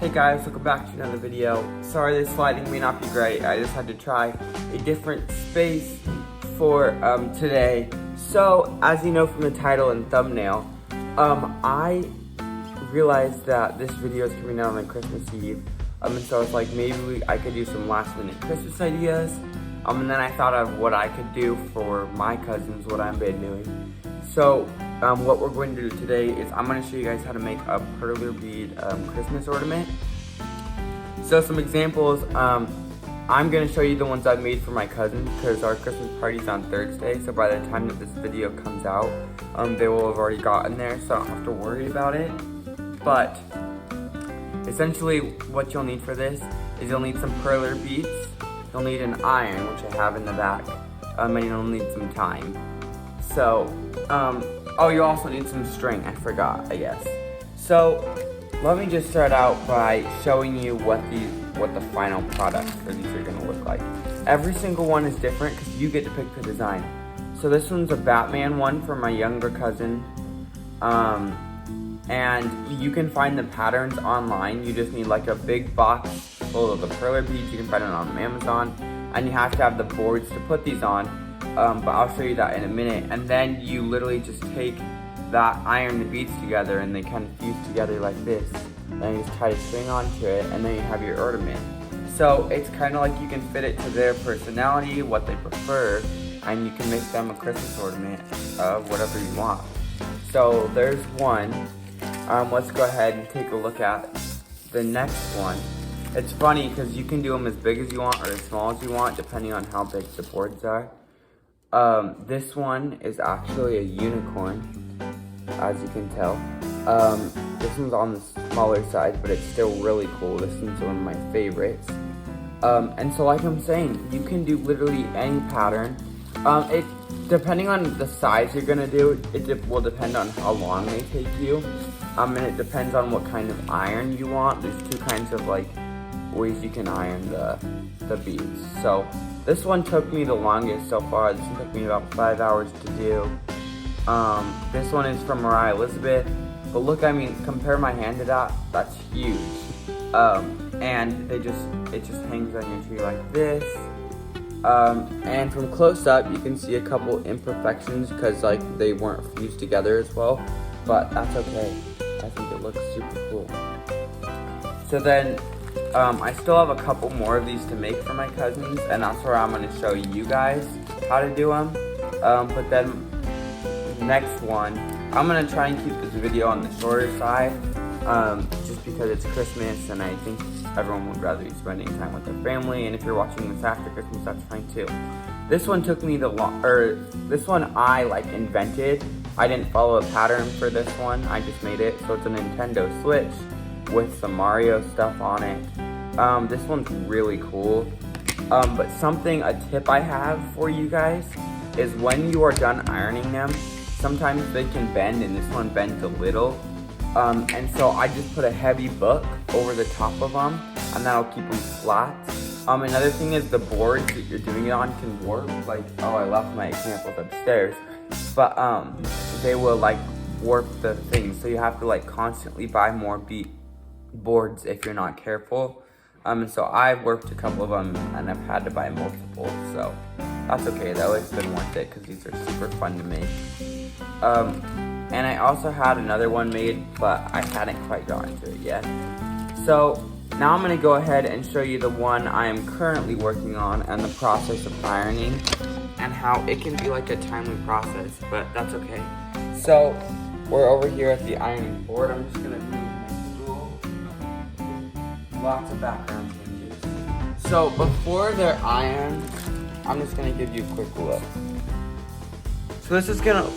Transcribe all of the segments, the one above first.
Hey guys, welcome back to another video. Sorry this lighting may not be great. I just had to try a different space for today. So, as you know from the title and thumbnail, I realized that this video is coming out on Christmas Eve. And so I was like, maybe I could do some last minute Christmas ideas. And then I thought of what I could do for my cousins, what I've been doing. So, what we're going to do today is I'm going to show you guys how to make a perler bead Christmas ornament. So some examples, I'm going to show you the ones I've made for my cousins because our Christmas party's on Thursday. So by the time that this video comes out, they will have already gotten there, so I don't have to worry about it. But essentially what you'll need for this is you'll need some perler beads, you'll need an iron, which I have in the back, and you'll need some time. So, oh, you also need some string, I forgot, I guess. So, let me just start out by showing you what the final products for these are gonna look like. Every single one is different because you get to pick the design. So this one's a Batman one for my younger cousin. And you can find the patterns online. You just need like a big box full of the perler beads. You can find it on Amazon. And you have to have the boards to put these on. But I'll show you that in a minute. And then you literally just take that iron the beads together and they kind of fuse together like this. Then you just tie a string onto it and then you have your ornament. So it's kind of like you can fit it to their personality, what they prefer, and you can make them a Christmas ornament of whatever you want. So there's one. Let's go ahead and take a look at the next one. It's funny because you can do them as big as you want or as small as you want depending on how big the boards are. This one is actually a unicorn, as you can tell. This one's on the smaller side, but it's still really cool. This one's one of my favorites. And so like I'm saying, you can do literally any pattern. Depending on the size you're gonna do, it will depend on how long they take you. And it depends on what kind of iron you want. There's two kinds of like ways you can iron the beads. So this one took me the longest so far. This one took me about 5 hours to do. This one is from Mariah Elizabeth. But look, I mean, compare my hand to that. That's huge. And it just hangs on your tree like this. And from close up, you can see a couple imperfections because like they weren't fused together as well. But that's okay. I think it looks super cool. So then, I still have a couple more of these to make for my cousins, and that's where I'm going to show you guys how to do them. But then, next one, I'm going to try and keep this video on the shorter side, just because it's Christmas, and I think everyone would rather be spending time with their family, and if you're watching this after Christmas, that's fine too. This one took me this one I like invented. I didn't follow a pattern for this one, I just made it, so it's a Nintendo Switch with some Mario stuff on it. This one's really cool. But a tip I have for you guys is when you are done ironing them, sometimes they can bend, and this one bends a little. And so I just put a heavy book over the top of them, and that'll keep them flat. Another thing is the boards that you're doing it on can warp. Like, oh, I left my examples upstairs. But they will like warp the thing, so you have to like constantly buy more boards if you're not careful. And so I've worked a couple of them and I've had to buy multiple, so that's okay though. It's been worth it because these are super fun to make. And I also had another one made, but I hadn't quite gotten to it yet. So now I'm going to go ahead and show you the one I am currently working on and the process of ironing and how it can be like a timely process, but that's okay. So we're over here at the ironing board. I'm just going to move my stool. Lots of background changes. So before they're ironed, I'm just going to give you a quick look. So this is going to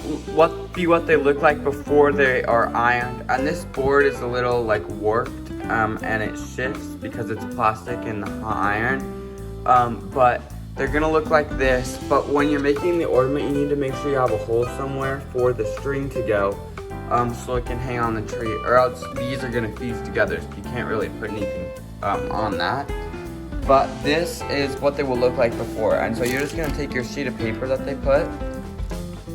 be what they look like before they are ironed. And this board is a little like warped and it shifts because it's plastic in the hot iron. But they're going to look like this. But when you're making the ornament, you need to make sure you have a hole somewhere for the string to go. So it can hang on the tree, or else these are going to fuse together, so you can't really put anything on that. But this is what they will look like before, and so you're just going to take your sheet of paper that they put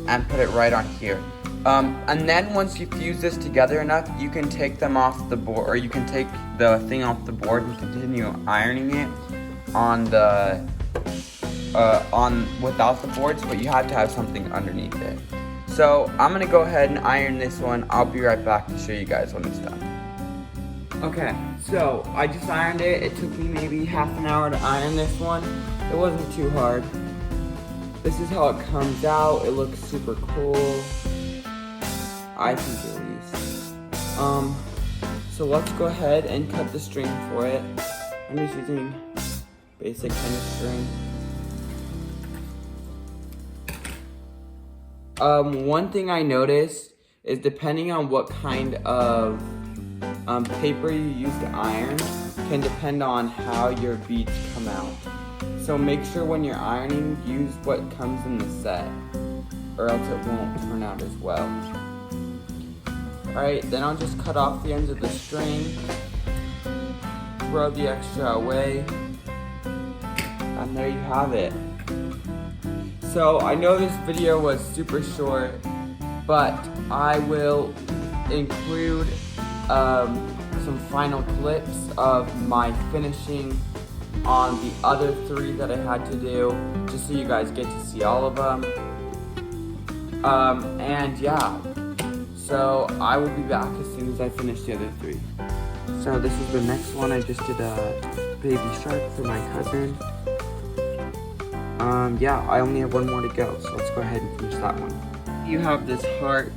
and put it right on here. And then once you fuse this together enough, you can take them off the board, or you can take the thing off the board and continue ironing it on the without the boards, but you have to have something underneath it. So I'm gonna go ahead and iron this one. I'll be right back to show you guys when it's done. Okay, so I just ironed it. It took me maybe half an hour to iron this one. It wasn't too hard. This is how it comes out. It looks super cool, I think at least. So let's go ahead and cut the string for it. I'm just using basic tennis string. One thing I noticed is depending on what kind of paper you use to iron can depend on how your beads come out. So make sure when you're ironing, use what comes in the set, or else it won't turn out as well. Alright, then I'll just cut off the ends of the string, throw the extra away, and there you have it. So I know this video was super short, but I will include some final clips of my finishing on the other 3 that I had to do, just so you guys get to see all of them. And yeah, so I will be back as soon as I finish the other 3. So this is the next one. I just did a baby shark for my cousin. Yeah, I only have one more to go, so let's go ahead and finish that one. You have this heart.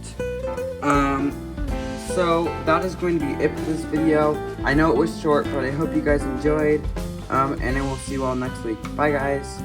So that is going to be it for this video. I know it was short, but I hope you guys enjoyed, and I will see you all next week. Bye, guys.